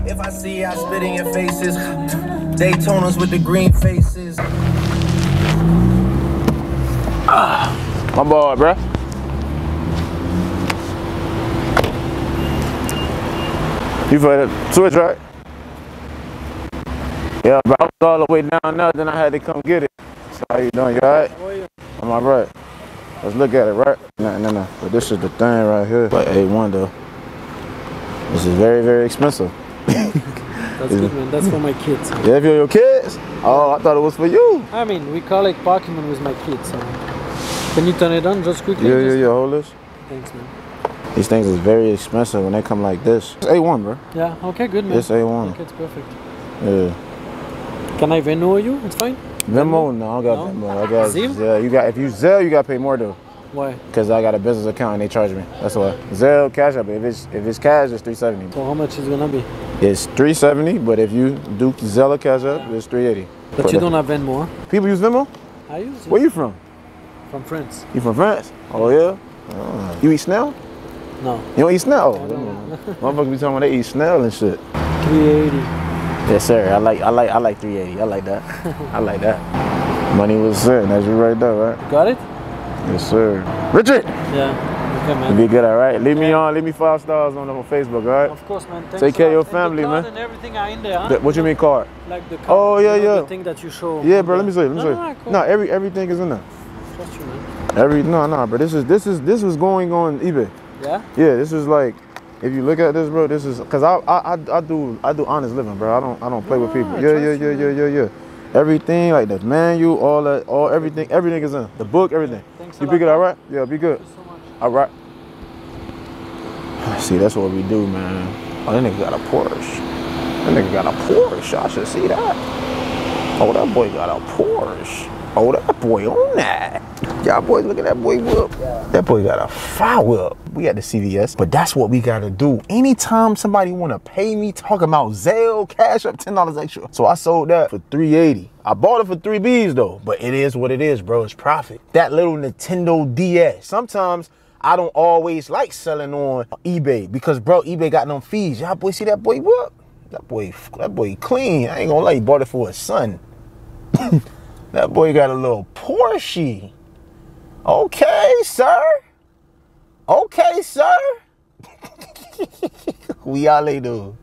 If I see I spit in your faces, Daytonas with the green faces. My boy, bruh. You for the switch, right? Yeah, bro. I was all the way down there, then I had to come get it. So how you doing? You alright? How are you? I'm alright. Let's look at it, right? No. But this is the thing right here. Like A1 though. This is very, very expensive. That's good, man. That's for my kids. Yeah, for your kids? Oh, I thought it was for you. I mean, we collect Pokemon with my kids. So. Can you turn it on just quickly? Yeah. Hold this. Thanks, man. These things is very expensive when they come like this. It's A1, bro. Yeah. Okay, good, man. It's A1. Okay, it's perfect. Yeah. Can I Venmo you? It's fine. Venmo? No, I got Venmo. I got Zelle? Zelle. If you Zelle, you got to pay more though. Why? Because I got a business account and they charge me. That's why. Zelle, Cash App. If it's cash, it's $370. So how much is gonna be? It's $370, but if you do Zelle or Cash App, it's $380. But you don't have Venmo, huh? People use Venmo? I use it. Where you from? From France. You from France? Oh yeah. You eat snail? No. You don't eat snail? I don't. Motherfuckers be talking about they eat snail and shit. 380. Yes, sir. I like 380. I like that. I like that. Money was sitting. That's you right there, right? You got it? Yes, sir. Richard. Yeah. Okay, man. You be good, all right? Leave me on. Leave me 5 stars on Facebook, all right? Of course, man. Thanks Take care of a your lot. family, And the card man. and everything are in there, huh? What you mean card? Like the card. Oh yeah, you know, yeah. The thing that you show. Yeah, bro. Let me see. Cool. No, everything is in there. Trust you, man. No, bro. This was going on eBay. Yeah. Yeah, this is like, if you look at this, bro, this is because I do honest living, bro. I don't play with people. Yeah. Everything like the manual, everything is in the book, everything. Thanks You a be good, lot. all right? Yeah, be good. Thank you so much. All right. See, that's what we do, man. Oh, that nigga got a Porsche. That nigga got a Porsche. I should see that. Oh, that boy got a Porsche. Oh, that boy on that. Y'all boys, look at that boy whip. That boy got a fire whip. We at the CVS, but that's what we gotta do. Anytime somebody wanna pay me talking about Zelle, Cash Up, $10 extra. So I sold that for $380. I bought it for 3 Bs though, but it is what it is, bro. It's profit. That little Nintendo DS. Sometimes I don't always like selling on eBay because, bro, eBay got no fees. Y'all boys see that boy whip? That boy clean. I ain't gonna lie, he bought it for his son. That boy got a little Porsche. Okay, sir. Okay, sir. We all they do.